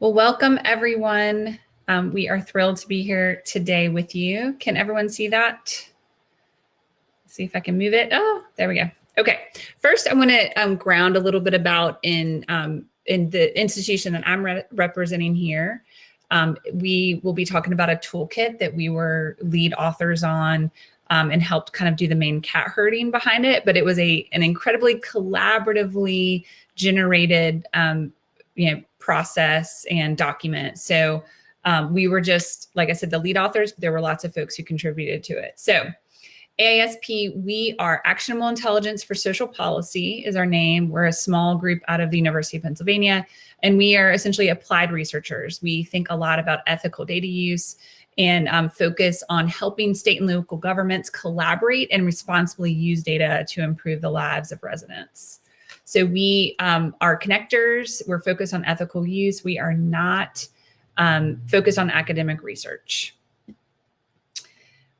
Well, welcome everyone. We are thrilled to be here today with you. Can everyone see that? Let's see if I can move it. Oh, there we go. Okay. First, I want to ground a little bit about in the institution that I'm representing here. We will be talking about a toolkit that we were lead authors on and helped kind of do the main cat herding behind it. But it was an incredibly collaboratively generated process and document. So we were just, like I said, the lead authors, but there were lots of folks who contributed to it. So AASP, we are Actionable Intelligence for Social Policy is our name. We're a small group out of the University of Pennsylvania, and we are essentially applied researchers. We think a lot about ethical data use and focus on helping state and local governments collaborate and responsibly use data to improve the lives of residents. So we are connectors. We're focused on ethical use. We are not focused on academic research.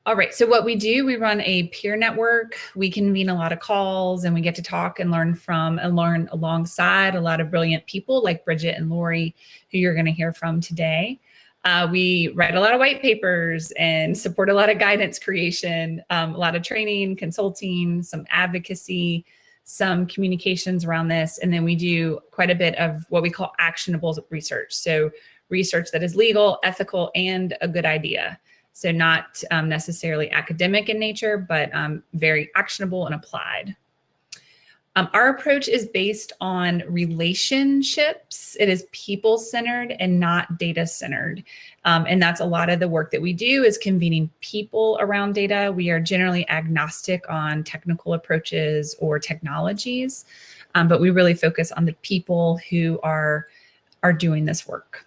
All right, so what we do, we run a peer network. We convene a lot of calls and we get to talk and learn from and learn alongside a lot of brilliant people like Bridget and Laurie, who you're gonna hear from today. We write a lot of white papers and support a lot of guidance creation, a lot of training, consulting, some advocacy, some communications around this. And then we do quite a bit of what we call actionable research. So research that is legal, ethical, and a good idea. So not necessarily academic in nature, but very actionable and applied. Our approach is based on relationships. It is people-centered and not data-centered. And that's a lot of the work that we do is convening people around data. We are generally agnostic on technical approaches or technologies, but we really focus on the people who are doing this work.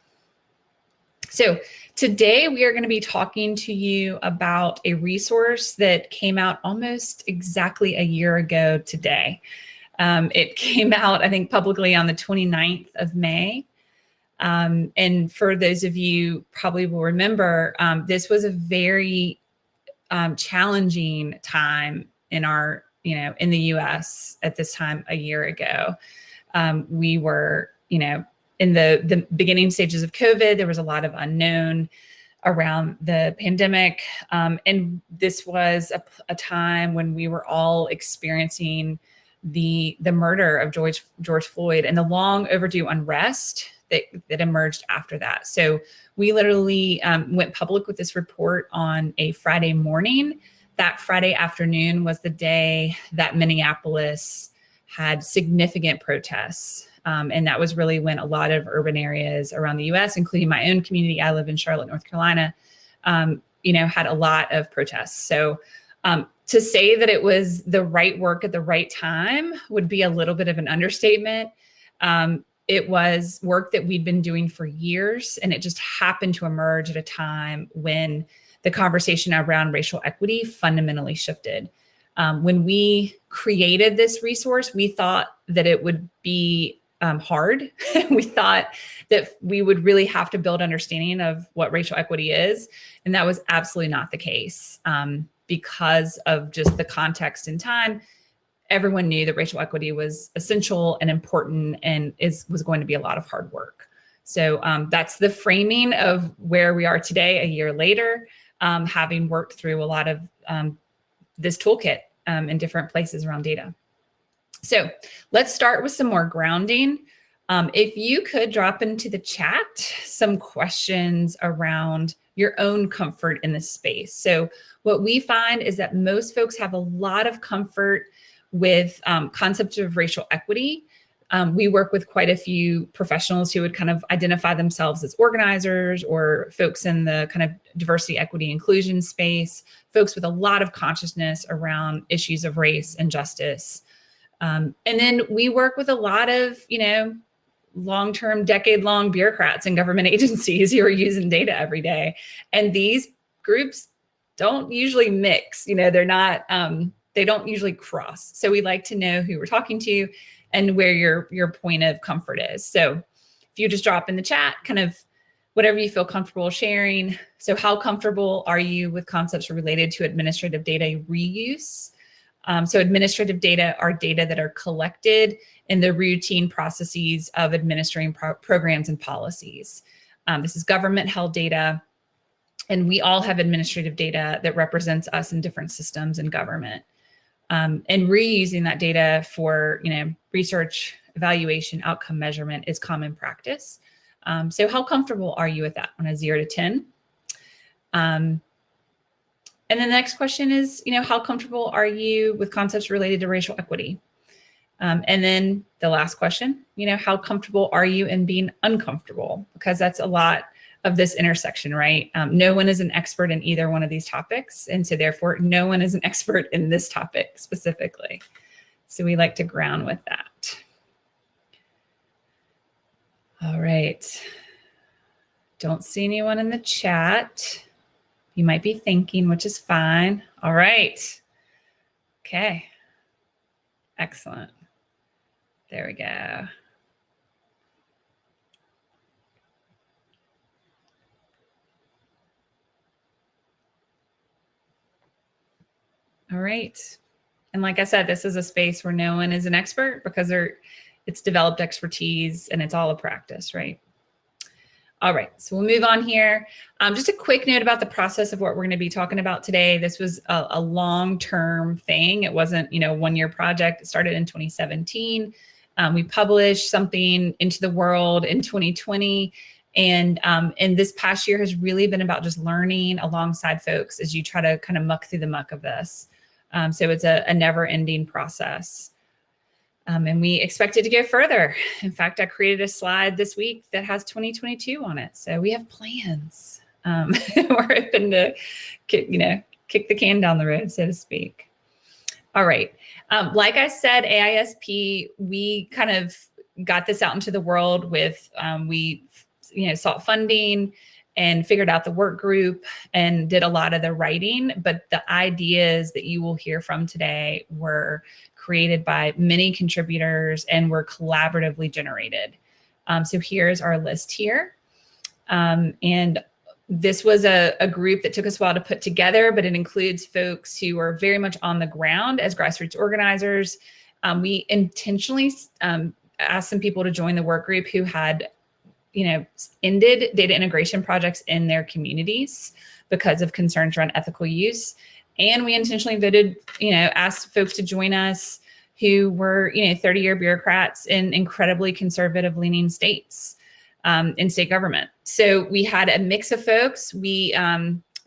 So today we are going to be talking to you about a resource that came out almost exactly a year ago today. It came out, I think, publicly on the 29th of May. And for those of you probably will remember, this was a very challenging time in our, in the US at this time a year ago. We were, in the beginning stages of COVID, there was a lot of unknown around the pandemic. And this was a time when we were all experiencing the murder of George Floyd and the long overdue unrest that emerged after that. So we literally went public with this report on a Friday morning. That Friday afternoon was the day that Minneapolis had significant protests. And that was really when a lot of urban areas around the US, including my own community, I live in Charlotte, North Carolina, had a lot of protests. So to say that it was the right work at the right time would be a little bit of an understatement. It was work that we'd been doing for years, and it just happened to emerge at a time when the conversation around racial equity fundamentally shifted. When we created this resource, we thought that it would be hard. We thought that we would really have to build understanding of what racial equity is. And that was absolutely not the case. Because of just the context and time, everyone knew that racial equity was essential and important and was going to be a lot of hard work. So that's the framing of where we are today, a year later, having worked through a lot of this toolkit in different places around data. So let's start with some more grounding. If you could drop into the chat some questions around your own comfort in this space. So what we find is that most folks have a lot of comfort with concepts of racial equity. We work with quite a few professionals who would kind of identify themselves as organizers or folks in the kind of diversity, equity, inclusion space, folks with a lot of consciousness around issues of race and justice. And then we work with a lot of, long-term, decade-long bureaucrats and government agencies who are using data every day. And these groups don't usually mix, they're not, they don't usually cross. So we like to know who we're talking to and where your point of comfort is. So if you just drop in the chat, kind of whatever you feel comfortable sharing. So how comfortable are you with concepts related to administrative data reuse? So administrative data are data that are collected in the routine processes of administering programs and policies. This is government held data, and we all have administrative data that represents us in different systems in government. And reusing that data for, research, evaluation, outcome measurement is common practice. So how comfortable are you with that on a 0 to 10? And then the next question is, how comfortable are you with concepts related to racial equity? And then the last question, how comfortable are you in being uncomfortable? Because that's a lot of this intersection, right? No one is an expert in either one of these topics. And so therefore, no one is an expert in this topic specifically. So we like to ground with that. All right. Don't see anyone in the chat. You might be thinking, which is fine. All right. Okay. Excellent. There we go. All right. And like I said, this is a space where no one is an expert because it's developed expertise and it's all a practice, right? All right, so we'll move on here. Just a quick note about the process of what we're going to be talking about today. This was a long-term thing. It wasn't, a one-year project. It started in 2017. We published something into the world in 2020. And this past year has really been about just learning alongside folks as you try to kind of muck through the muck of this. So it's a never-ending process. And we expect it to go further. In fact, I created a slide this week that has 2022 on it. So we have plans. We're hoping to, kick the can down the road, so to speak. All right. Like I said, AASP, we kind of got this out into the world with, we sought funding and figured out the work group and did a lot of the writing. But the ideas that you will hear from today were created by many contributors and were collaboratively generated. So here's our list here. And this was a group that took us a while to put together, but it includes folks who are very much on the ground as grassroots organizers. We intentionally asked some people to join the work group who had ended data integration projects in their communities because of concerns around ethical use. And we intentionally asked folks to join us who were, 30-year bureaucrats in incredibly conservative leaning states in state government. So we had a mix of folks. We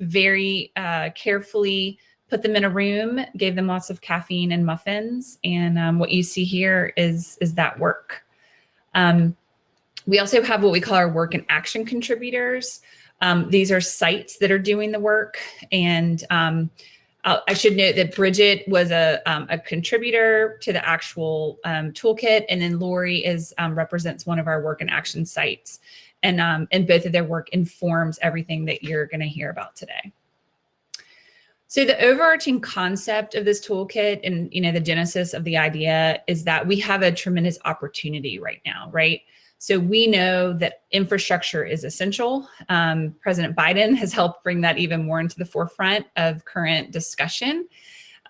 very carefully put them in a room, gave them lots of caffeine and muffins. And what you see here is that work. We also have what we call our work and action contributors. These are sites that are doing the work. And I should note that Bridget was a contributor to the actual toolkit, and then Laurie represents one of our work and action sites. And both of their work informs everything that you're going to hear about today. So the overarching concept of this toolkit and the genesis of the idea is that we have a tremendous opportunity right now, right? So we know that infrastructure is essential. President Biden has helped bring that even more into the forefront of current discussion.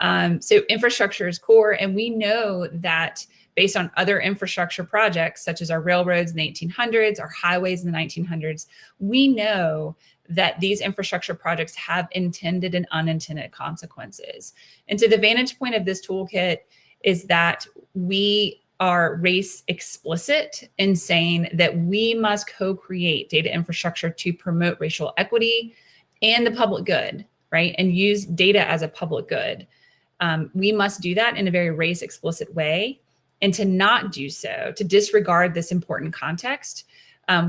So infrastructure is core, and we know that based on other infrastructure projects, such as our railroads in the 1800s, our highways in the 1900s, we know that these infrastructure projects have intended and unintended consequences. And so the vantage point of this toolkit is that we are race explicit in saying that we must co-create data infrastructure to promote racial equity and the public good, right? And use data as a public good. We must do that in a very race explicit way. And to not do so, to disregard this important context,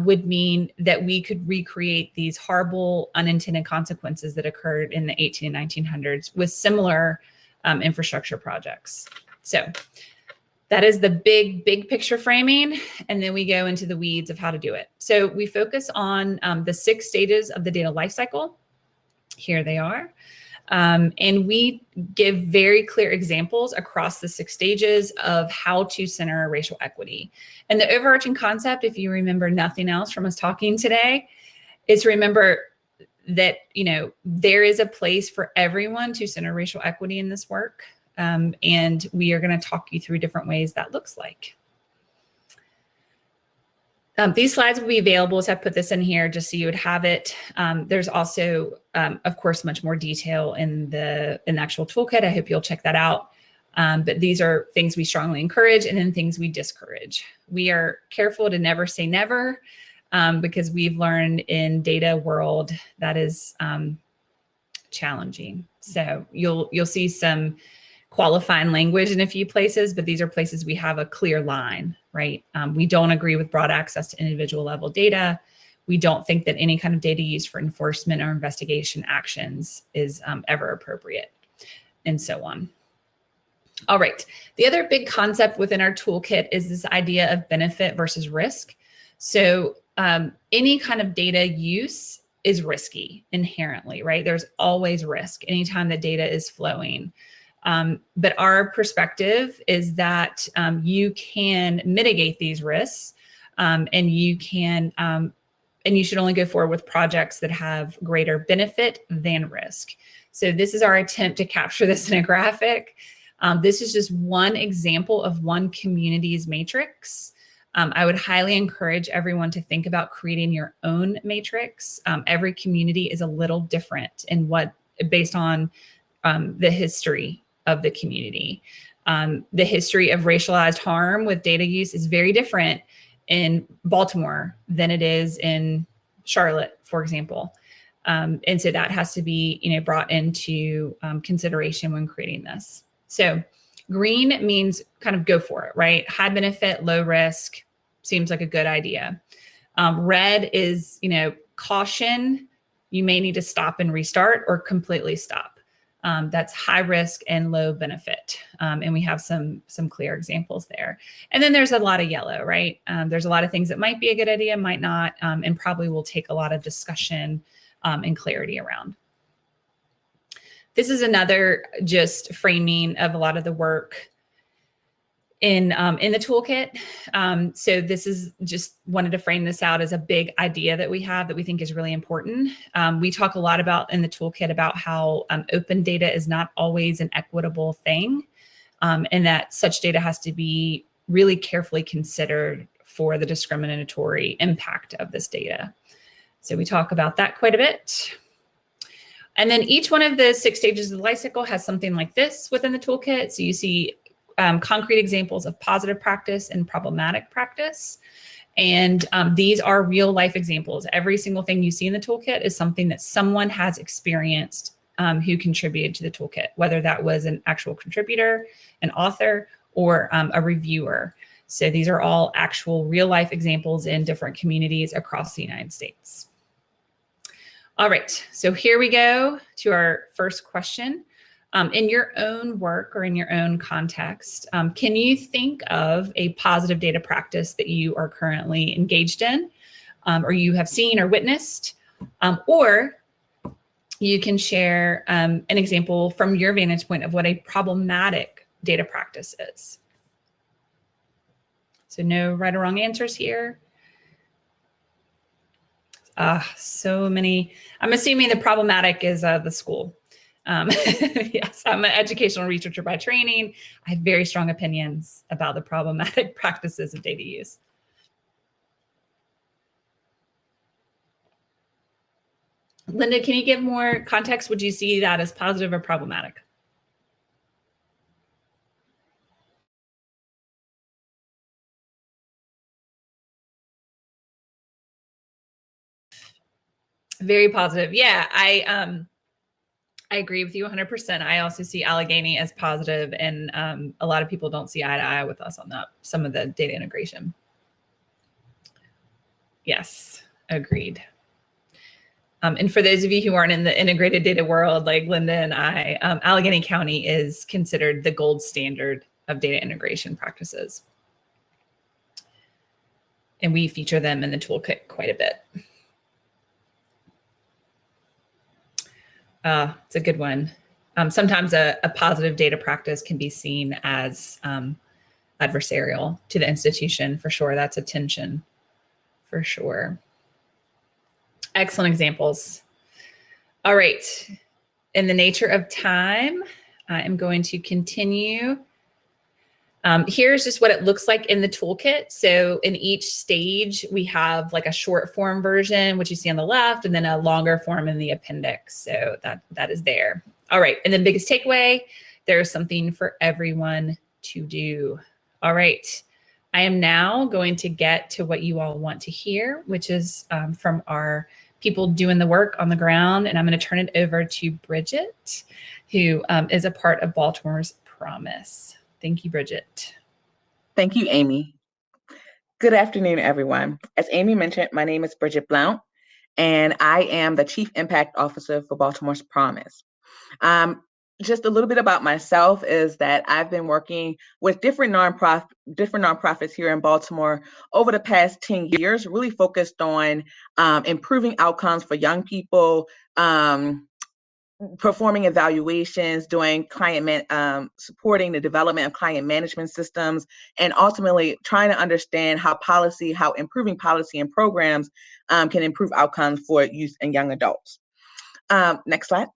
would mean that we could recreate these horrible unintended consequences that occurred in the 1800s and 1900s with similar infrastructure projects. So that is the big picture framing. And then we go into the weeds of how to do it. So we focus on the 6 stages of the data lifecycle. Here they are. And we give very clear examples across the 6 stages of how to center racial equity. And the overarching concept, if you remember nothing else from us talking today, is remember that, there is a place for everyone to center racial equity in this work. And we are going to talk you through different ways that looks like. These slides will be available, so I put this in here just so you would have it. There's also, of course, much more detail in the actual toolkit. I hope you'll check that out. But these are things we strongly encourage and then things we discourage. We are careful to never say never because we've learned in data world that is challenging. So you'll see some qualifying language in a few places, but these are places we have a clear line, right? We don't agree with broad access to individual level data. We don't think that any kind of data used for enforcement or investigation actions is ever appropriate, and so on. All right. The other big concept within our toolkit is this idea of benefit versus risk. So any kind of data use is risky inherently, right? There's always risk anytime the data is flowing. But our perspective is that you can mitigate these risks and you can, and you should only go forward with projects that have greater benefit than risk. So this is our attempt to capture this in a graphic. This is just one example of one community's matrix. I would highly encourage everyone to think about creating your own matrix. Every community is a little different in based on the history of the community. The history of racialized harm with data use is very different in Baltimore than it is in Charlotte, for example. And so that has to be, brought into consideration when creating this. So green means kind of go for it, right? High benefit, low risk, seems like a good idea. Red is, caution. You may need to stop and restart or completely stop. That's high risk and low benefit. And we have some clear examples there. And then there's a lot of yellow, right? There's a lot of things that might be a good idea, might not, and probably will take a lot of discussion and clarity around. This is another just framing of a lot of the work in the toolkit. So this is just wanted to frame this out as a big idea that we have that we think is really important. We talk a lot about in the toolkit about how open data is not always an equitable thing, and that such data has to be really carefully considered for the discriminatory impact of this data. So we talk about that quite a bit. And then each one of the 6 stages of the life cycle has something like this within the toolkit. So you see concrete examples of positive practice and problematic practice. And these are real life examples. Every single thing you see in the toolkit is something that someone has experienced who contributed to the toolkit, whether that was an actual contributor, an author, or a reviewer. So these are all actual real life examples in different communities across the United States. All right, so here we go to our first question. In your own work or in your own context, can you think of a positive data practice that you are currently engaged in, or you have seen or witnessed, or you can share an example from your vantage point of what a problematic data practice is. So no right or wrong answers here. So many. I'm assuming the problematic is the school. Yes, I'm an educational researcher by training. I have very strong opinions about the problematic practices of data use. Linda, can you give more context? Would you see that as positive or problematic? Very positive. Yeah, I agree with you 100%. I also see Allegheny as positive, and a lot of people don't see eye to eye with us on that, some of the data integration. Yes, agreed. And for those of you who aren't in the integrated data world, like Linda and I, Allegheny County is considered the gold standard of data integration practices. And we feature them in the toolkit quite a bit. It's a good one. Sometimes a positive data practice can be seen as adversarial to the institution, for sure. That's a tension, for sure. Excellent examples. All right. In the nature of time, I am going to continue. Here's just what it looks like in the toolkit. So in each stage, we have like a short form version, which you see on the left, and then a longer form in the appendix. So that is there. All right, and then biggest takeaway, there's something for everyone to do. All right, I am now going to get to what you all want to hear, which is from our people doing the work on the ground. And I'm going to turn it over to Bridget, who is a part of Baltimore's Promise. Thank you, Bridget. Thank you, Amy. Good afternoon, everyone. As Amy mentioned, my name is Bridget Blount, and I am the Chief Impact Officer for Baltimore's Promise. Just a little bit about myself is that I've been working with different nonprofits here in Baltimore over the past 10 years, really focused on improving outcomes for young people, performing evaluations, doing supporting the development of client management systems, and ultimately trying to understand how improving policy and programs can improve outcomes for youth and young adults. Next slide.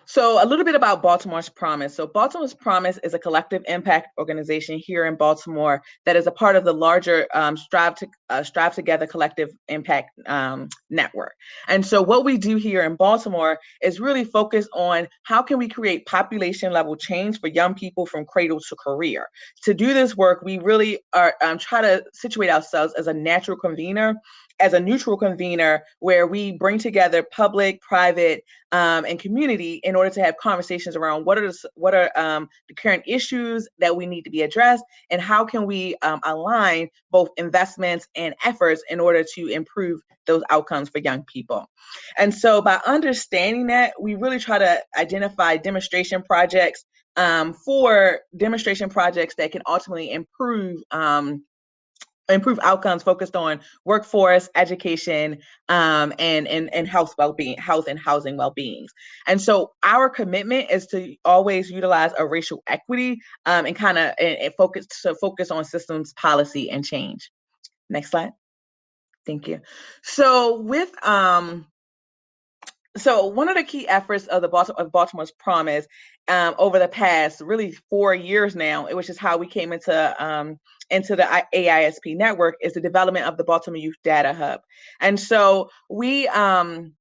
So a little bit about Baltimore's Promise. So Baltimore's Promise is a collective impact organization here in Baltimore that is a part of the larger Strive Together collective impact network. And so what we do here in Baltimore is really focus on how can we create population level change for young people from cradle to career. To do this work, we really are try to situate ourselves as a neutral convener where we bring together public, private, and community in order to have conversations around what are the current issues that we need to be addressed, and how can we align both investments and efforts in order to improve those outcomes for young people. And so by understanding that, we really try to identify demonstration projects that can ultimately improve outcomes focused on workforce, education, and health and housing well-being. And so our commitment is to always utilize a racial equity and focus on systems, policy, and change. Next slide. Thank you. So so one of the key efforts of Baltimore's Promise over the past really 4 years now, which is how we came into the AASP network, is the development of the Baltimore Youth Data Hub. And so we came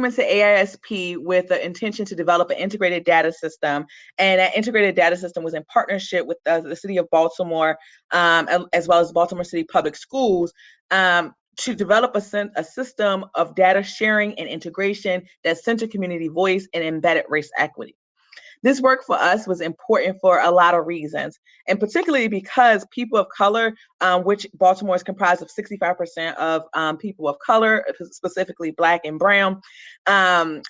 into AASP with the intention to develop an integrated data system, and that integrated data system was in partnership with the City of Baltimore, as well as Baltimore City Public Schools, to develop a system of data sharing and integration that centered community voice and embedded race equity. This work for us was important for a lot of reasons, and particularly because people of color, which Baltimore is comprised of 65% of people of color, specifically Black and Brown, and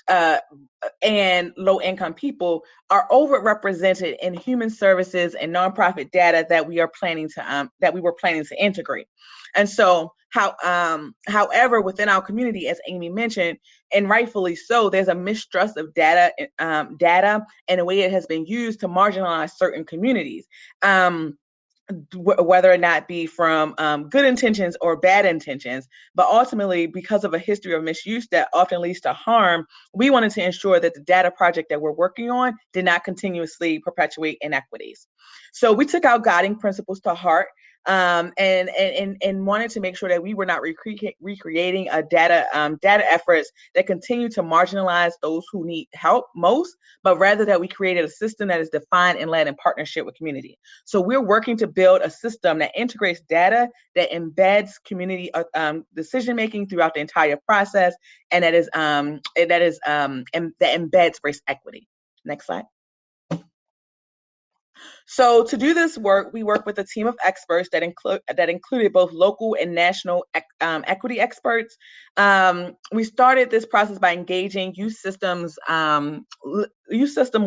low-income people, are overrepresented in human services and nonprofit data that we were planning to integrate. And so, however, within our community, as Amy mentioned, and rightfully so, there's a mistrust of data and the way it has been used to marginalize certain communities, whether or not be from good intentions or bad intentions. But ultimately, because of a history of misuse that often leads to harm, we wanted to ensure that the data project that we're working on did not continuously perpetuate inequities. So we took our guiding principles to heart, and wanted to make sure that we were not recreating data efforts that continue to marginalize those who need help most, but rather that we created a system that is defined and led in partnership with community. So we're working to build a system that integrates data, that embeds community decision making throughout the entire process, and that embeds race equity. Next slide. So to do this work, we work with a team of experts that included both local and national equity experts. We started this process by engaging youth system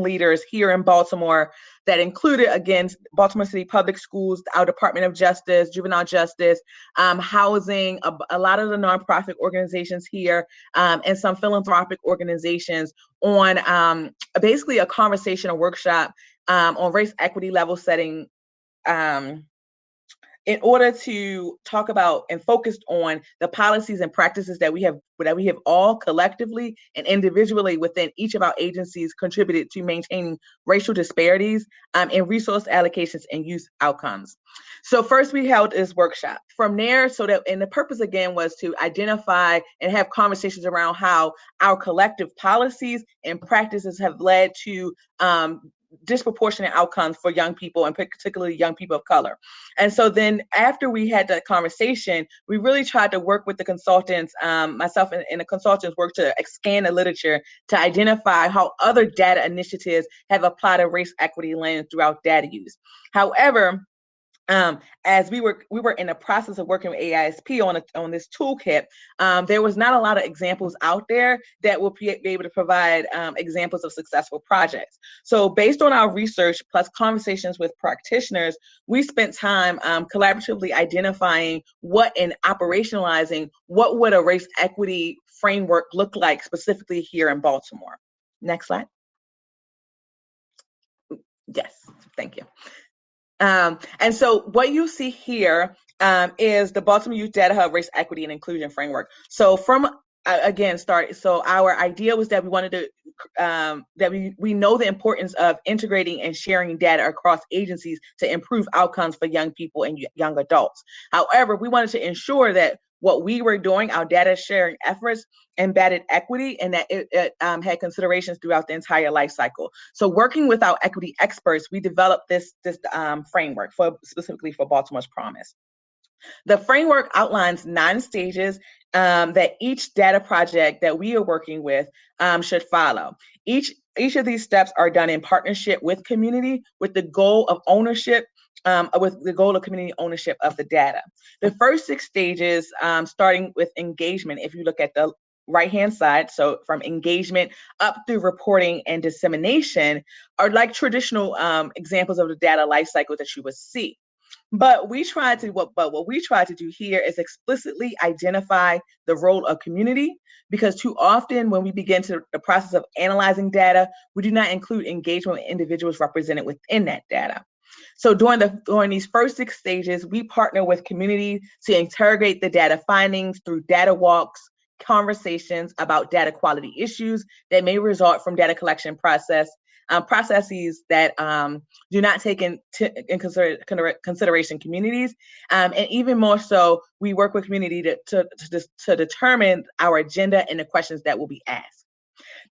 leaders here in Baltimore that included, again, Baltimore City Public Schools, our Department of Justice, Juvenile Justice, housing, a lot of the nonprofit organizations here, and some philanthropic organizations on basically a conversation, a workshop on race equity level setting in order to talk about and focus on the policies and practices that we have all collectively and individually within each of our agencies contributed to maintaining racial disparities in resource allocations and youth outcomes. So first we held this workshop. From there, and the purpose again was to identify and have conversations around how our collective policies and practices have led to disproportionate outcomes for young people, and particularly young people of color. And so then after we had that conversation, we really tried to work with the consultants, myself and the consultants worked to scan the literature to identify how other data initiatives have applied a race equity lens throughout data use. However, as we were in the process of working with AASP on this toolkit, there was not a lot of examples out there that will be able to provide examples of successful projects. So based on our research plus conversations with practitioners, we spent time collaboratively identifying and operationalizing what would a race equity framework look like specifically here in Baltimore. Next slide. Yes, thank you. And so what you see here is the Baltimore Youth Data Hub Race Equity and Inclusion Framework. So so our idea was that we wanted to, that we know the importance of integrating and sharing data across agencies to improve outcomes for young people and young adults. However, we wanted to ensure that what we were doing, our data sharing efforts, embedded equity, and that it had considerations throughout the entire life cycle. So working with our equity experts, we developed this framework specifically for Baltimore's Promise. The framework outlines 9 stages that each data project that we are working with should follow. Each of these steps are done in partnership with community with the goal of ownership, community ownership of the data. The first 6 stages, starting with engagement, if you look at the right-hand side, so from engagement up through reporting and dissemination, are like traditional examples of the data lifecycle that you would see. But what we try to do here is explicitly identify the role of community, because too often when we begin the process of analyzing data, we do not include engagement with individuals represented within that data. So during these first 6 stages, we partner with community to interrogate the data findings through data walks, conversations about data quality issues that may result from data collection processes that do not take into consideration communities, and even more so, we work with community to determine our agenda and the questions that will be asked.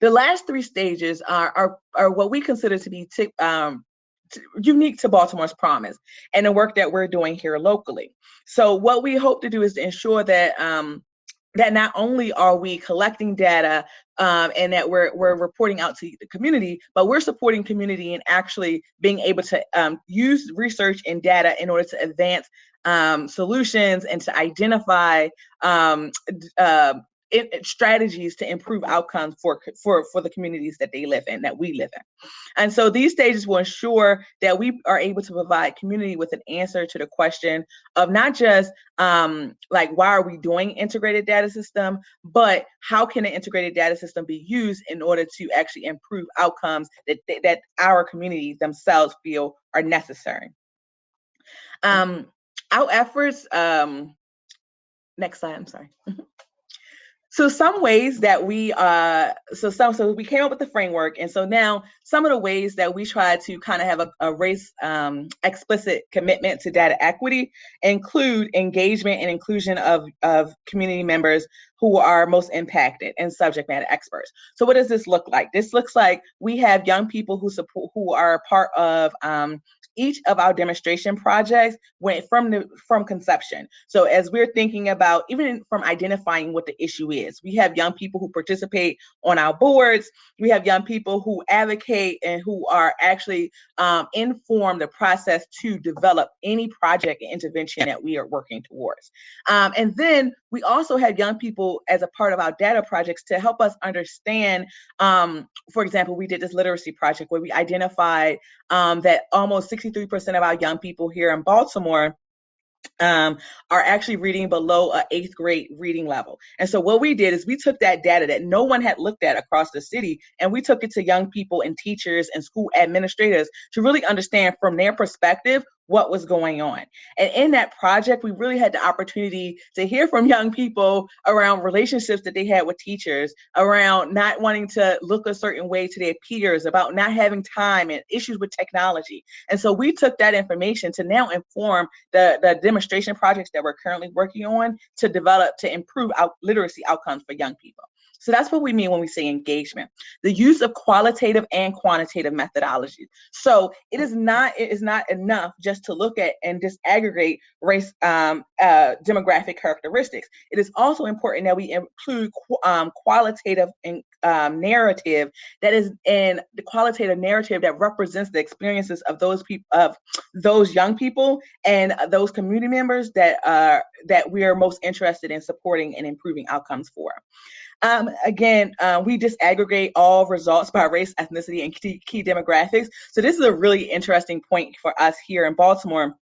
The last 3 stages are what we consider to be unique to Baltimore's Promise and the work that we're doing here locally. So what we hope to do is to ensure that that not only are we collecting data and that we're reporting out to the community, but we're supporting community and actually being able to use research and data in order to advance solutions and to identify strategies to improve outcomes for the communities that they live in, that we live in. And so these stages will ensure that we are able to provide community with an answer to the question of not just like, why are we doing integrated data system, but how can an integrated data system be used in order to actually improve outcomes that our communities themselves feel are necessary. Our efforts, next slide, I'm sorry. So some ways that we so we came up with the framework, and so now some of the ways that we try to kind of have a race explicit commitment to data equity include engagement and inclusion of community members who are most impacted and subject matter experts. So what does this look like? This looks like we have young people who are part of each of our demonstration projects went from conception. So as we're thinking about, even from identifying what the issue is, we have young people who participate on our boards. We have young people who advocate and who are actually inform the process to develop any project and intervention that we are working towards. And then we also have young people as a part of our data projects to help us understand, for example, we did this literacy project where we identified that almost 63% of our young people here in Baltimore are actually reading below an 8th grade reading level. And so what we did is we took that data that no one had looked at across the city, and we took it to young people and teachers and school administrators to really understand from their perspective, what was going on. And in that project, we really had the opportunity to hear from young people around relationships that they had with teachers, around not wanting to look a certain way to their peers, about not having time and issues with technology. And so we took that information to now inform the demonstration projects that we're currently working on to develop, to improve literacy outcomes for young people. So that's what we mean when we say engagement, the use of qualitative and quantitative methodologies. So it is not enough just to look at and disaggregate race demographic characteristics. It is also important that we include qualitative and narrative that is in the qualitative narrative that represents the experiences of those people, of those young people and those community members that we are most interested in supporting and improving outcomes for. Again, we disaggregate all results by race, ethnicity, and key demographics. So this is a really interesting point for us here in Baltimore.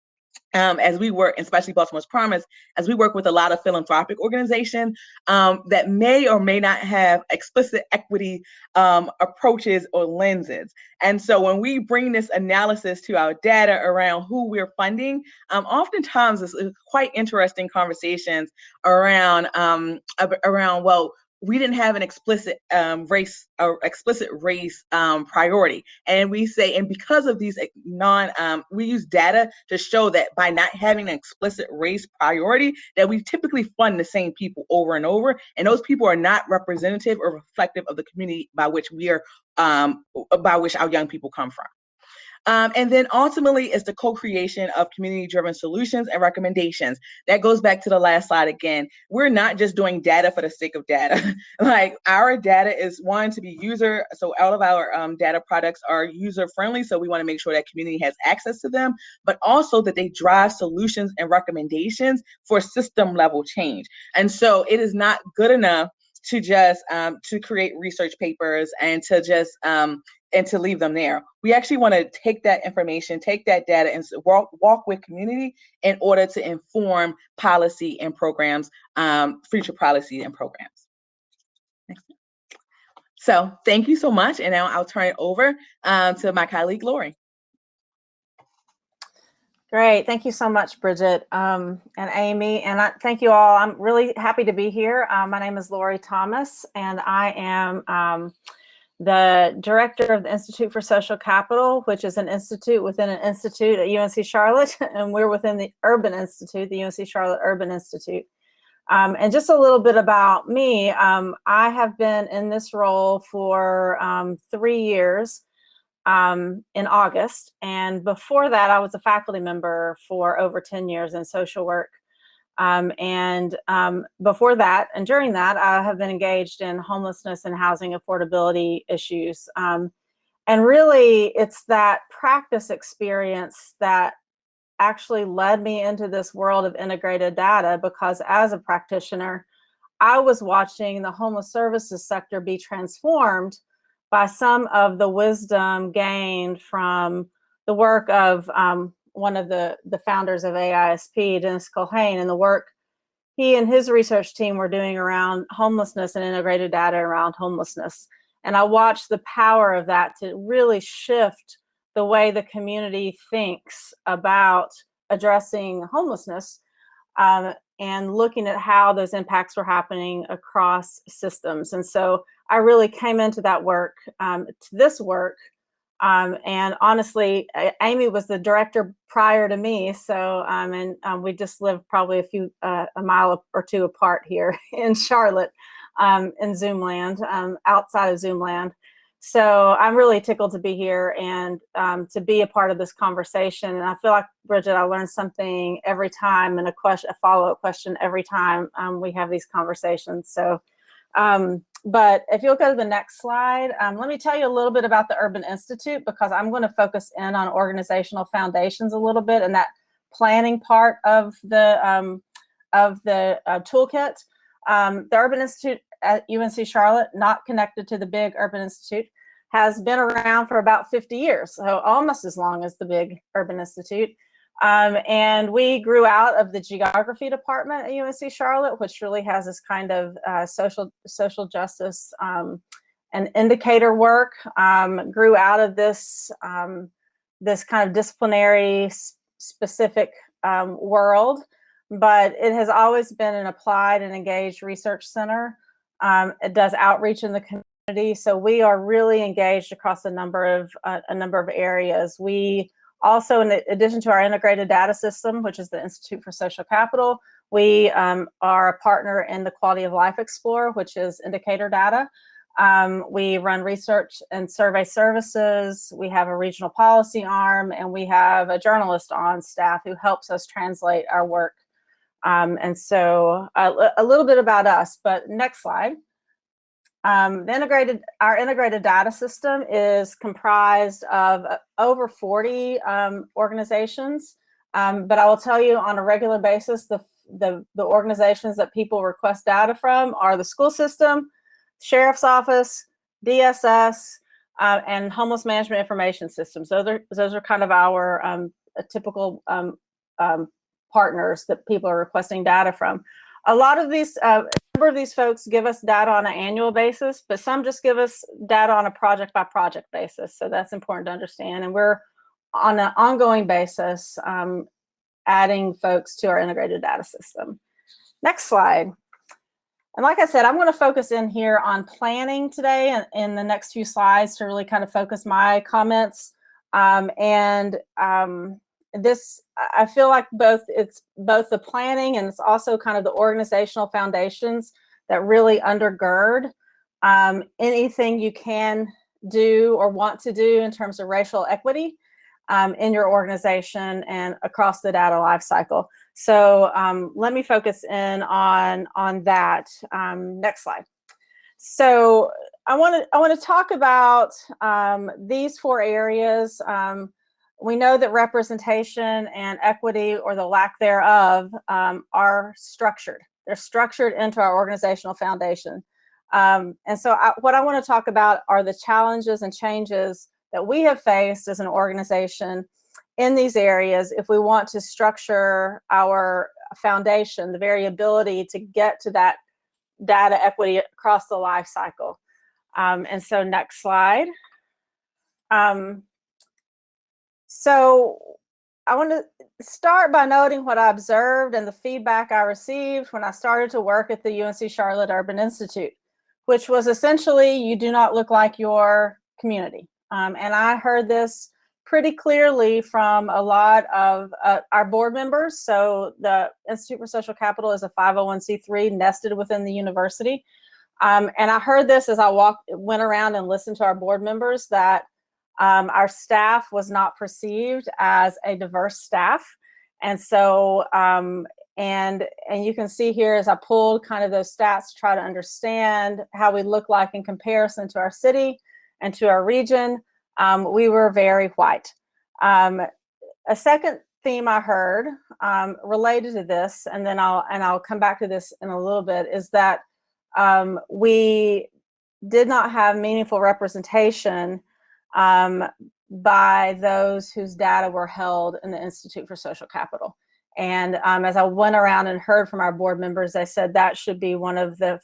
As we work, especially Baltimore's Promise, as we work with a lot of philanthropic organizations that may or may not have explicit equity approaches or lenses. And so when we bring this analysis to our data around who we're funding, oftentimes it's quite interesting conversations around, well, we didn't have an explicit race priority. And we say, and because of these we use data to show that by not having an explicit race priority, that we typically fund the same people over and over. And those people are not representative or reflective of the community by which by which our young people come from. And then ultimately is the co-creation of community-driven solutions and recommendations. That goes back to the last slide again. We're not just doing data for the sake of data. Like our data is one to be user, so all of our data products are user-friendly, so we want to make sure that community has access to them, but also that they drive solutions and recommendations for system-level change. And so it is not good enough to just to create research papers and to just and to leave them there. We actually want to take that information, take that data, and walk with community in order to inform policy and programs, future policy and programs. Next. So thank you so much, and now I'll turn it over to my colleague, Laurie. Great, thank you so much, Bridget and Amy, and thank you all. I'm really happy to be here. My name is Laurie Thomas, and I am the director of the Institute for Social Capital, which is an institute within an institute at UNC Charlotte, and we're within the Urban Institute, the UNC Charlotte Urban Institute. And just a little bit about me, I have been in this role for 3 years in August, and before that I was a faculty member for over 10 years in social work. Before that and during that, I have been engaged in homelessness and housing affordability issues. And really, it's that practice experience that actually led me into this world of integrated data, because as a practitioner, I was watching the homeless services sector be transformed by some of the wisdom gained from the work of one of the founders of AASP, Dennis Culhane, and the work he and his research team were doing around homelessness and integrated data around homelessness. And I watched the power of that to really shift the way the community thinks about addressing homelessness and looking at how those impacts were happening across systems. And so I really came into that work, to this work, and honestly, Amy was the director prior to me. So, we just live probably a mile or two apart here in Charlotte, in Zoom land, outside of Zoom land. So I'm really tickled to be here and to be a part of this conversation. And I feel like, Bridget, I learn something every time, and a follow-up question every time we have these conversations. So, but if you'll go to the next slide, let me tell you a little bit about the Urban Institute, because I'm going to focus in on organizational foundations a little bit and that planning part of the toolkit. The Urban Institute at UNC Charlotte, not connected to the big Urban Institute, has been around for about 50 years, so almost as long as the big Urban Institute. And we grew out of the geography department at UNC Charlotte, which really has this kind of social justice and indicator work. Grew out of this this kind of disciplinary specific world, but it has always been an applied and engaged research center. It does outreach in the community, so we are really engaged across a number of areas. We also, in addition to our integrated data system, which is the Institute for Social Capital, we are a partner in the Quality of Life Explorer, which is indicator data. We run research and survey services. We have a regional policy arm, and we have a journalist on staff who helps us translate our work. And so a little bit about us, but next slide. Our integrated data system is comprised of over 40 organizations, but I will tell you on a regular basis, the organizations that people request data from are the school system, sheriff's office, DSS, and homeless management information systems. Those are kind of our typical partners that people are requesting data from. A lot of these, a number of these folks give us data on an annual basis, but some just give us data on a project by project basis. So that's important to understand. And we're on an ongoing basis adding folks to our integrated data system. Next slide. And like I said, I'm going to focus in here on planning today and in the next few slides to really kind of focus my comments. This, I feel like it's both the planning and it's also kind of the organizational foundations that really undergird anything you can do or want to do in terms of racial equity in your organization and across the data lifecycle. So let me focus in on that. Next slide. So I want to talk about these 4 areas. We know that representation and equity, or the lack thereof, are structured. They're structured into our organizational foundation. And so what I want to talk about are the challenges and changes that we have faced as an organization in these areas if we want to structure our foundation, the variability to get to that data equity across the life cycle. And so next slide. So I want to start by noting what I observed and the feedback I received when I started to work at the UNC Charlotte Urban Institute, which was essentially, you do not look like your community. And I heard this pretty clearly from a lot of our board members. So the Institute for Social Capital is a 501c3 nested within the university. And I heard this as I went around and listened to our board members, that our staff was not perceived as a diverse staff. And so, and you can see here as I pulled kind of those stats to try to understand how we look like in comparison to our city and to our region, we were very white. A second theme I heard related to this, and then I'll come back to this in a little bit, is that we did not have meaningful representation by those whose data were held in the Institute for Social Capital. And as I went around and heard from our board members, they said that should be one of the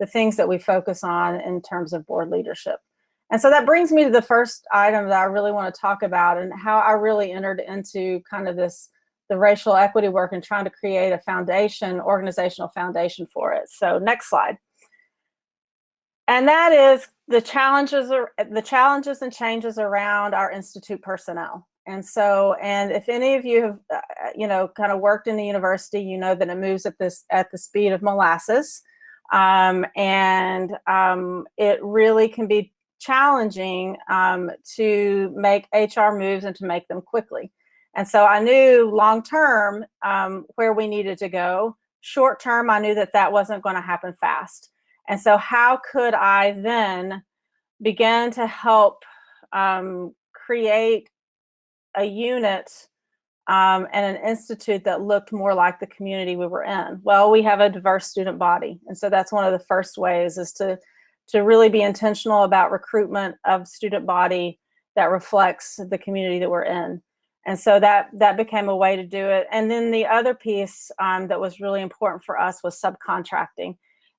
things that we focus on in terms of board leadership. And so that brings me to the first item that I really want to talk about, and how I really entered into kind of the racial equity work and trying to create a foundation, organizational foundation for it. So next slide. And that is the challenges and changes around our institute personnel. And so, and if any of you have, kind of worked in the university, you know that it moves at the speed of molasses. It really can be challenging to make HR moves and to make them quickly. And so I knew long-term where we needed to go. Short-term, I knew that wasn't going to happen fast. And so how could I then begin to help create a unit and an institute that looked more like the community we were in? Well, we have a diverse student body. And so that's one of the first ways, is to really be intentional about recruitment of student body that reflects the community that we're in. And so that became a way to do it. And then the other piece that was really important for us was subcontracting,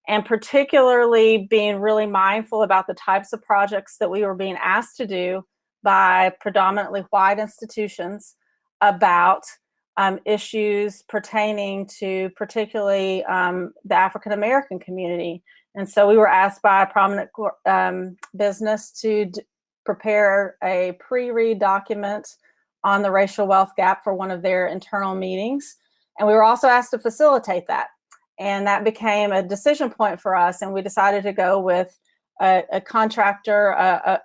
and particularly being really mindful about the types of projects that we were being asked to do by predominantly white institutions, about issues pertaining to particularly the African American community. And so we were asked by a prominent business to prepare a pre-read document on the racial wealth gap for one of their internal meetings. And we were also asked to facilitate that. And that became a decision point for us. And we decided to go with a contractor,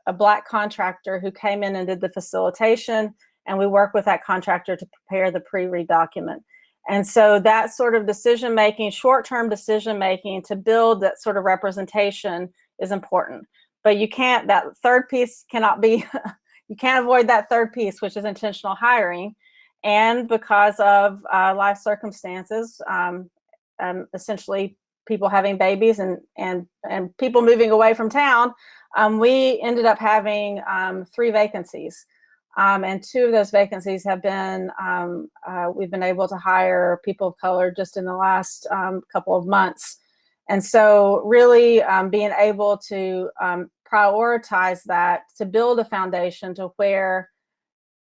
a Black contractor who came in and did the facilitation. And we worked with that contractor to prepare the pre-read document. And so that sort of decision-making, short-term decision-making to build that sort of representation is important. But you can't, that third piece cannot be, you can't avoid that third piece, which is intentional hiring. And because of life circumstances, essentially people having babies and people moving away from town, we ended up having 3 vacancies. And 2 of those vacancies have been, we've been able to hire people of color just in the last couple of months. And so really being able to prioritize that, to build a foundation to where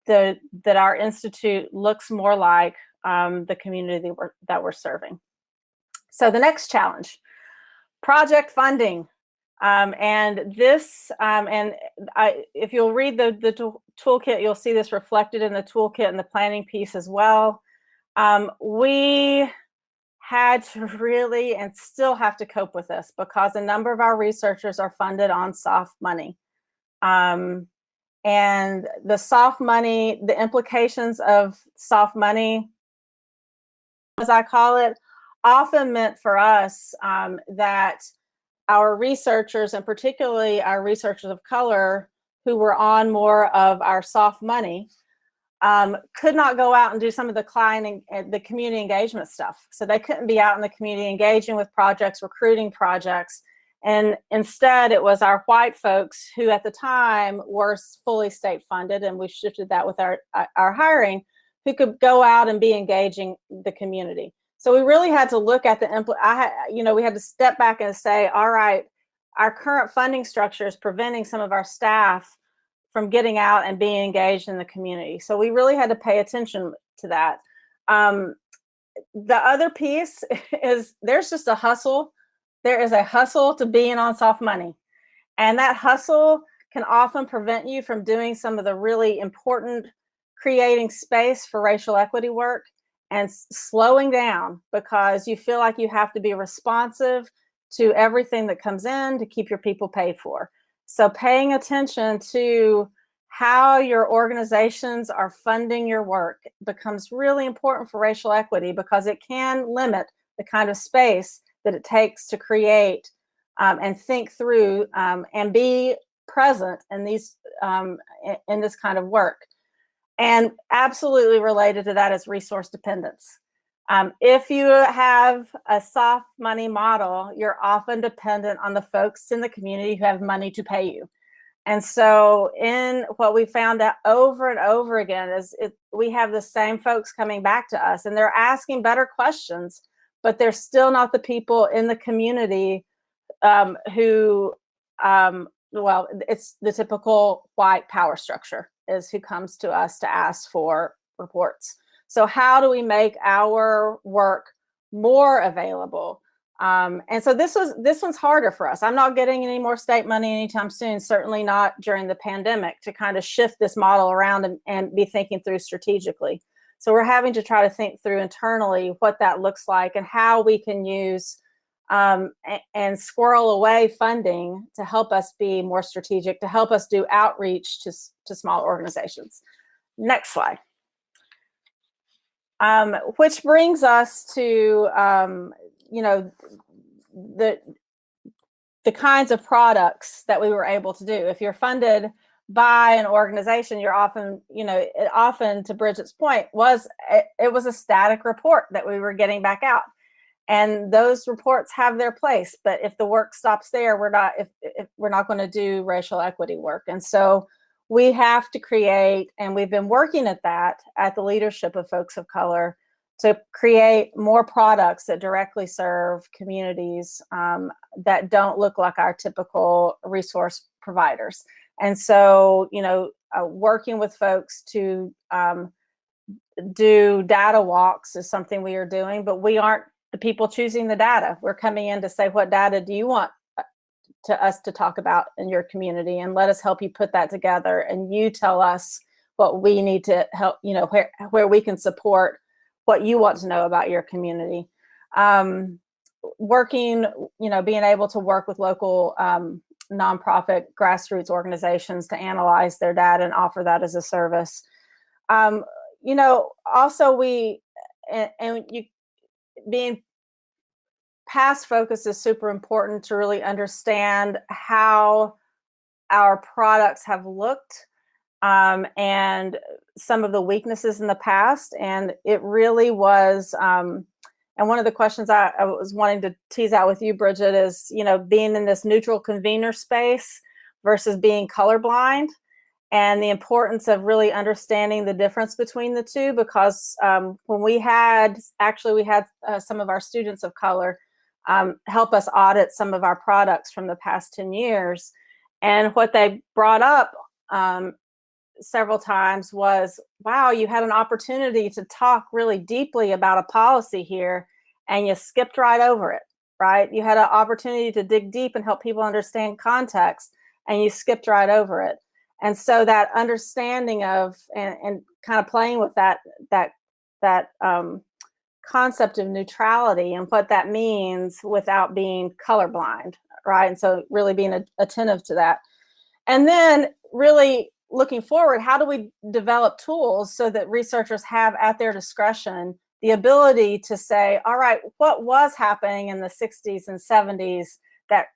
that our institute looks more like the community that we're serving. So the next challenge, project funding. And this, if you'll read the toolkit, you'll see this reflected in the toolkit and the planning piece as well. We had to really, and still have to cope with this because a number of our researchers are funded on soft money. And the soft money, the implications of soft money, as I call it, often meant for us that our researchers, and particularly our researchers of color who were on more of our soft money, could not go out and do some of the client and the community engagement stuff. So they couldn't be out in the community engaging with projects, recruiting projects. And instead it was our white folks who at the time were fully state funded, and we shifted that with our hiring, who could go out and be engaging the community. So we really had to look at we had to step back and say, all right, our current funding structure is preventing some of our staff from getting out and being engaged in the community. So we really had to pay attention to that. The other piece is there's just a hustle. There is a hustle to being on soft money. And that hustle can often prevent you from doing some of the really important creating space for racial equity work and slowing down because you feel like you have to be responsive to everything that comes in to keep your people paid for. So paying attention to how your organizations are funding your work becomes really important for racial equity because it can limit the kind of space that it takes to create and think through and be present in these in this kind of work. And absolutely related to that is resource dependence. If you have a soft money model, you're often dependent on the folks in the community who have money to pay you. And so in what we found out over and over again is we have the same folks coming back to us and they're asking better questions, but they're still not the people in the community who, well, it's the typical white power structure is who comes to us to ask for reports. So how do we make our work more available? And so this one's harder for us. I'm not getting any more state money anytime soon, certainly not during the pandemic, to kind of shift this model around and be thinking through strategically. So we're having to try to think through internally what that looks like and how we can use and squirrel away funding to help us be more strategic, to help us do outreach to small organizations. Next slide. Which brings us to the kinds of products that we were able to do. If you're funded by an organization, you're often, often to Bridget's point, it was a static report that we were getting back out. And those reports have their place, but if the work stops there, we're not going to do racial equity work. And so we have to create, and we've been working at that at the leadership of folks of color, to create more products that directly serve communities that don't look like our typical resource providers. And so, working with folks to do data walks is something we are doing, but we aren't the people choosing the data. We're coming in to say, what data do you want to us to talk about in your community, and let us help you put that together, and you tell us what we need to help, where we can support what you want to know about your community. Working, being able to work with local nonprofit grassroots organizations to analyze their data and offer that as a service. Also being past focus is super important to really understand how our products have looked, and some of the weaknesses in the past. And it really was, and one of the questions I was wanting to tease out with you, Bridget, is, being in this neutral convener space versus being colorblind, and the importance of really understanding the difference between the two. Because when we had some of our students of color help us audit some of our products from the past 10 years. And what they brought up several times was, wow, you had an opportunity to talk really deeply about a policy here, and you skipped right over it, right? You had an opportunity to dig deep and help people understand context, and you skipped right over it. And so that understanding of, and kind of playing with that concept of neutrality and what that means without being colorblind, right? And so really being attentive to that. And then really looking forward, how do we develop tools so that researchers have at their discretion the ability to say, all right, what was happening in the 60s and 70s that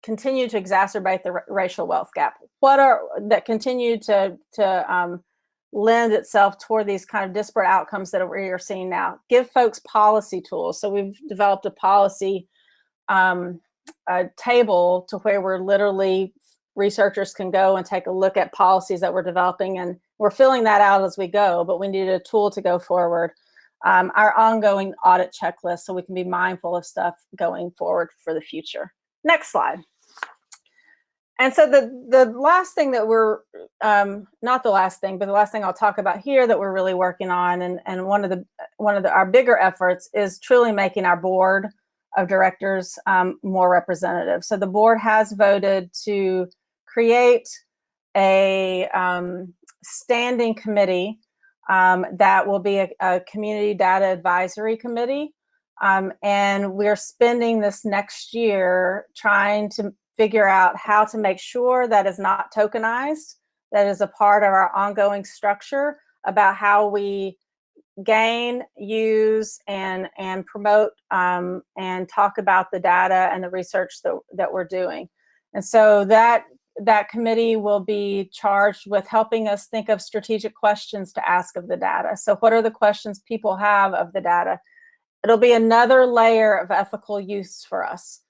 continue to exacerbate the racial wealth gap? That continue to lend itself toward these kind of disparate outcomes that we are seeing now? Give folks policy tools. So we've developed a policy table to where we're literally, researchers can go and take a look at policies that we're developing, and we're filling that out as we go, but we need a tool to go forward. Our ongoing audit checklist, so we can be mindful of stuff going forward for the future. Next slide. And so the last thing that we're, not the last thing, but the last thing I'll talk about here that we're really working on, and one of our bigger efforts is truly making our board of directors more representative. So the board has voted to create a standing committee that will be a community data advisory committee. And we're spending this next year trying to figure out how to make sure that is not tokenized, that is a part of our ongoing structure about how we gain, use, and promote and talk about the data and the research that we're doing. And so that committee will be charged with helping us think of strategic questions to ask of the data. So what are the questions people have of the data? It'll be another layer of ethical use for us.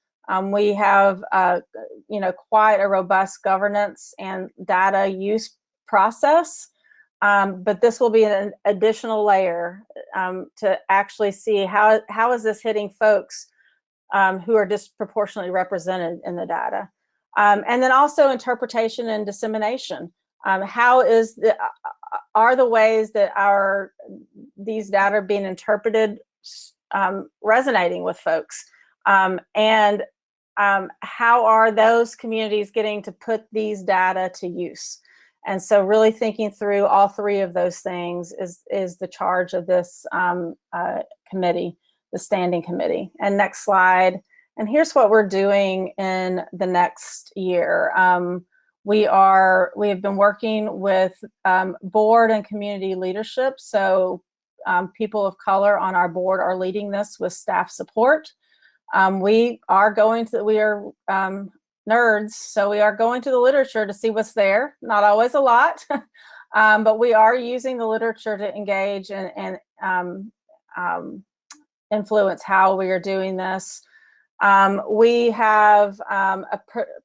We have, quite a robust governance and data use process, but this will be an additional layer to actually see how is this hitting folks who are disproportionately represented in the data. And then also interpretation and dissemination. Are the ways that these data are being interpreted resonating with folks? And how are those communities getting to put these data to use? And so really thinking through all three of those things is the charge of this committee, the standing committee. And next slide. And here's what we're doing in the next year. We have been working with board and community leadership. So people of color on our board are leading this with staff support. We are nerds, so we are going to the literature to see what's there. Not always a lot, but we are using the literature to engage and influence how we are doing this. We have a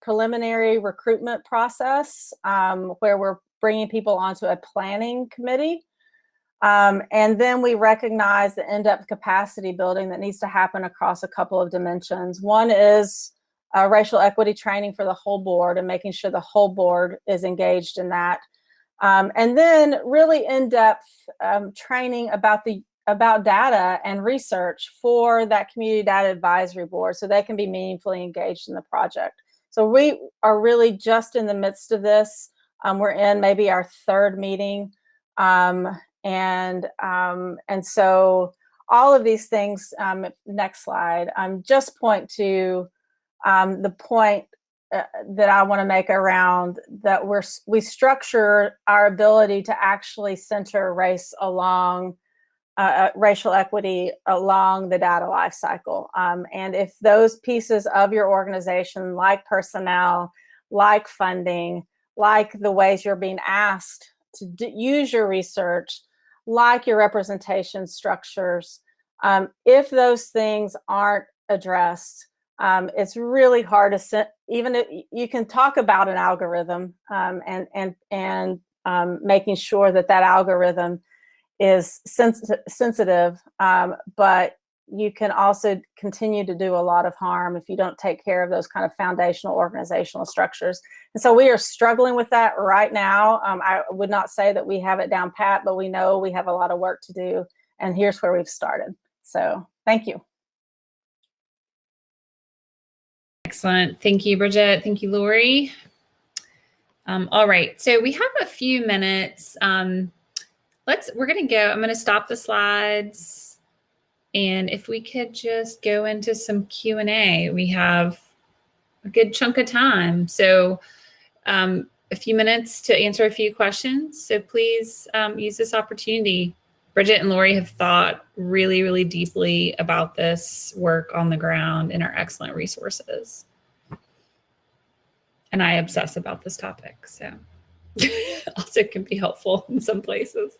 preliminary recruitment process where we're bringing people onto a planning committee. And then we recognize the in-depth capacity building that needs to happen across a couple of dimensions. One is racial equity training for the whole board and making sure the whole board is engaged in that. And then really in-depth training about data and research for that community data advisory board so they can be meaningfully engaged in the project. So we are really just in the midst of this. We're in maybe our third meeting. And so all of these things, next slide, just point to the point that I want to make around that we structure our ability to actually center race along racial equity along the data life cycle. And if those pieces of your organization, like personnel, like funding, like the ways you're being asked to use your research, like your representation structures, if those things aren't addressed, it's really hard to set, even if you can talk about an algorithm and making sure that algorithm is sensitive, but you can also continue to do a lot of harm if you don't take care of those kind of foundational organizational structures. And so we are struggling with that right now. I would not say that we have it down pat, but we know we have a lot of work to do. And here's where we've started. So thank you. Excellent. Thank you, Bridget. Thank you, Laurie. All right. So we have a few minutes. We're going to go. I'm going to stop the slides. And if we could just go into some Q&A, we have a good chunk of time. So a few minutes to answer a few questions. So please use this opportunity. Bridget and Laurie have thought really, really deeply about this work on the ground and are excellent resources. And I obsess about this topic, so also can be helpful in some places.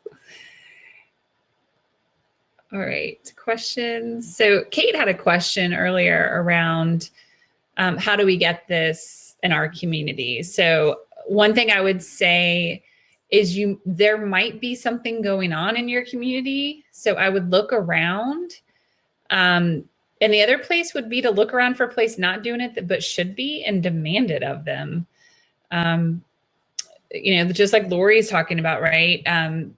All right, questions. So Kate had a question earlier around how do we get this in our community? So one thing I would say is there might be something going on in your community. So I would look around. And the other place would be to look around for a place not doing it, but should be, and demand it of them. Just like Laurie's talking about, right?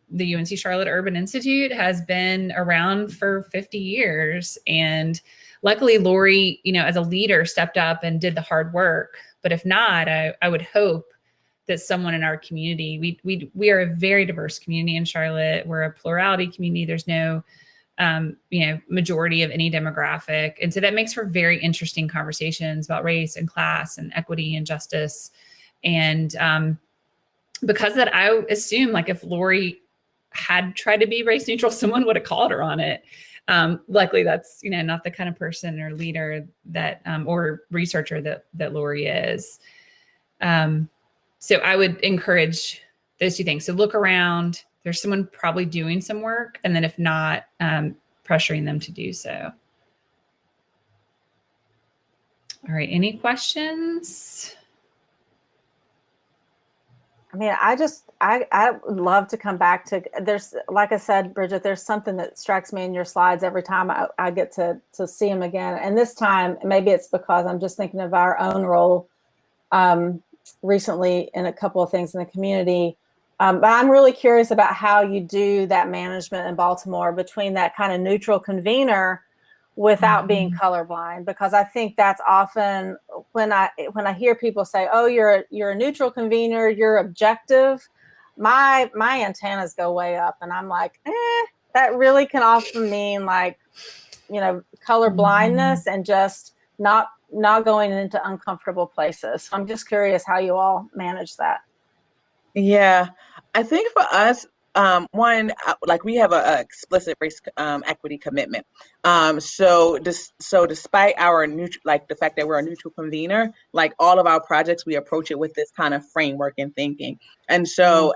The UNC Charlotte Urban Institute has been around for 50 years. And luckily, Laurie, as a leader, stepped up and did the hard work. But if not, I would hope that someone in our community, we are a very diverse community in Charlotte. We're a plurality community. There's no, majority of any demographic. And so that makes for very interesting conversations about race and class and equity and justice. And because of that, I assume like if Laurie had tried to be race neutral, someone would have called her on it. Luckily, that's, not the kind of person or leader that, or researcher that Laurie is. So I would encourage those two things. So look around, there's someone probably doing some work, and then if not, pressuring them to do so. All right, any questions? I mean, I would love to come back to, like I said, Bridget, there's something that strikes me in your slides every time I get to see them again. And this time, maybe it's because I'm just thinking of our own role recently in a couple of things in the community. But I'm really curious about how you do that management in Baltimore between that kind of neutral convener without being colorblind, because I think that's often when I hear people say, "Oh, you're a neutral convener, you're objective," my antennas go way up, and I'm like, that really can often mean like, color blindness and just not going into uncomfortable places. So I'm just curious how you all manage that. Yeah, I think for us, one, like we have a explicit race equity commitment. So despite our like the fact that we're a neutral convener, like all of our projects, we approach it with this kind of framework and thinking. And so,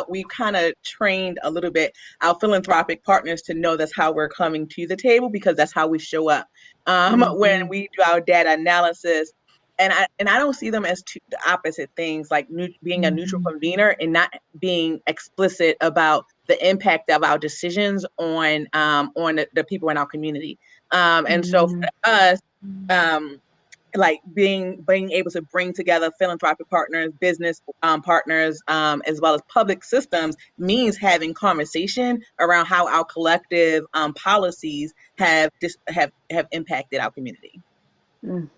we kind of trained a little bit our philanthropic partners to know that's how we're coming to the table, because that's how we show up when we do our data analysis. And I don't see them as two opposite things, like being a neutral convener and not being explicit about the impact of our decisions on the people in our community. And so for us, like being able to bring together philanthropic partners, business partners, as well as public systems means having conversation around how our collective policies have impacted our community. Mm.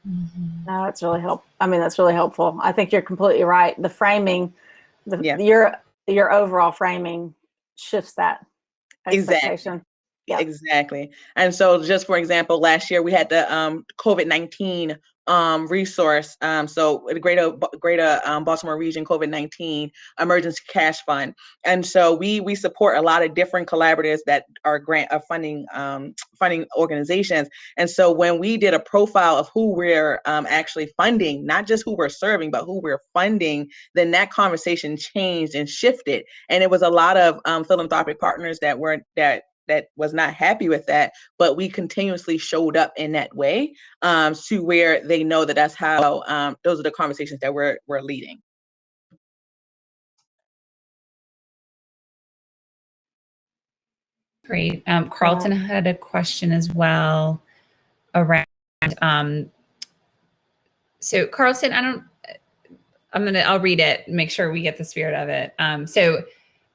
Mhm. No, that's really helpful. I mean, that's really helpful. I think you're completely right. The framing, Yeah. your overall framing shifts that expectation. Yep. Exactly. And so just for example, last year we had the COVID-19 resource. So the greater Baltimore region COVID-19 emergency cash fund. And so we support a lot of different collaboratives that are funding organizations. And so when we did a profile of who we're actually funding, not just who we're serving, but who we're funding, then that conversation changed and shifted. And it was a lot of philanthropic partners that was not happy with that, but we continuously showed up in that way to where they know that that's how those are the conversations that we're leading. Great. Carlton had a question as well around. So Carlton, I'll read it, make sure we get the spirit of it. So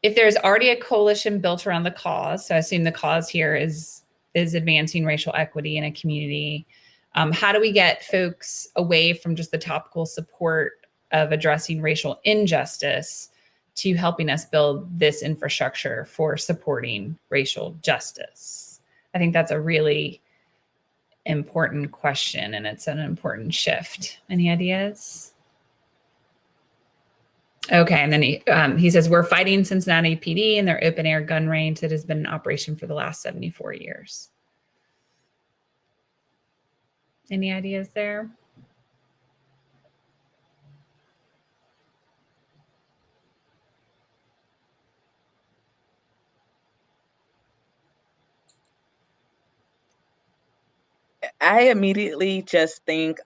if there's already a coalition built around the cause, so I assume the cause here is advancing racial equity in a community, how do we get folks away from just the topical support of addressing racial injustice to helping us build this infrastructure for supporting racial justice? I think that's a really important question, and it's an important shift. Any ideas? Okay, and then he says, we're fighting Cincinnati PD and their open air gun range that has been in operation for the last 74 years. Any ideas there? I immediately just think,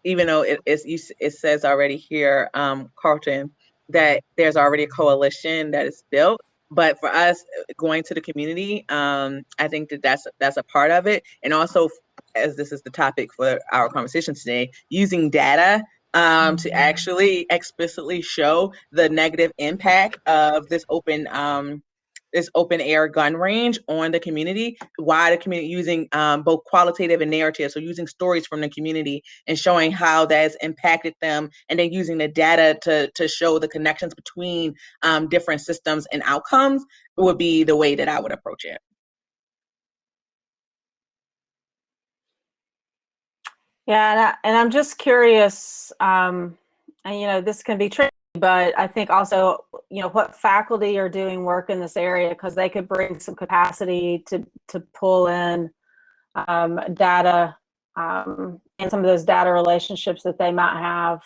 even though it says already here, Carlton, that there's already a coalition that is built. But for us going to the community, I think that's a part of it. And also, as this is the topic for our conversation today, using data to actually explicitly show the negative impact of this open air gun range on the community, why the community, using both qualitative and narrative, so using stories from the community and showing how that has impacted them, and then using the data to show the connections between different systems and outcomes would be the way that I would approach it. Yeah, and I'm just curious, and this can be tricky, but I think also, what faculty are doing work in this area, because they could bring some capacity to pull in data and some of those data relationships that they might have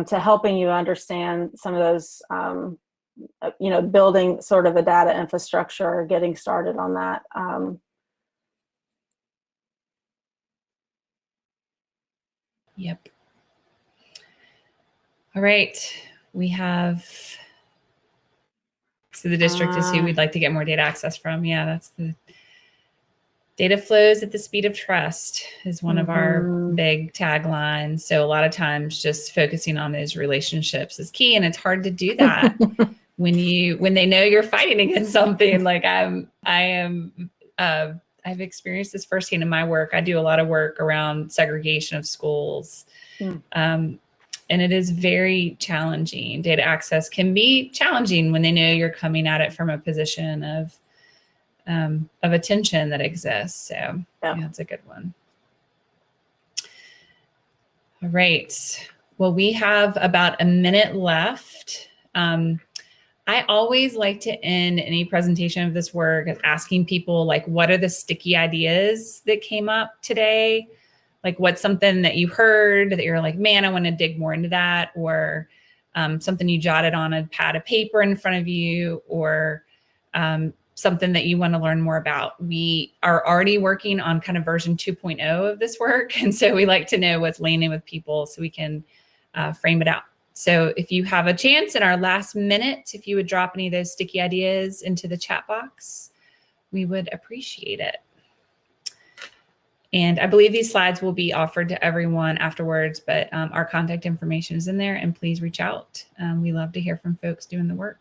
to helping you understand some of those, building sort of a data infrastructure or getting started on that. Yep. All right. We have, so the district is who we'd like to get more data access from. Yeah, that's the data flows at the speed of trust is one of our big taglines. So a lot of times just focusing on those relationships is key. And it's hard to do that when they know you're fighting against something. Like I've experienced this firsthand in my work. I do a lot of work around segregation of schools. And it is very challenging. Data access can be challenging when they know you're coming at it from a position of attention that exists. So yeah, that's a good one. All right. Well, we have about a minute left. I always like to end any presentation of this work asking people, like, what are the sticky ideas that came up today? Like, what's something that you heard that you're like, man, I want to dig more into that, or something you jotted on a pad of paper in front of you, or something that you want to learn more about. We are already working on kind of version 2.0 of this work. And so we like to know what's landing with people so we can frame it out. So if you have a chance in our last minute, if you would drop any of those sticky ideas into the chat box, we would appreciate it. And I believe these slides will be offered to everyone afterwards, but our contact information is in there, and please reach out. We love to hear from folks doing the work.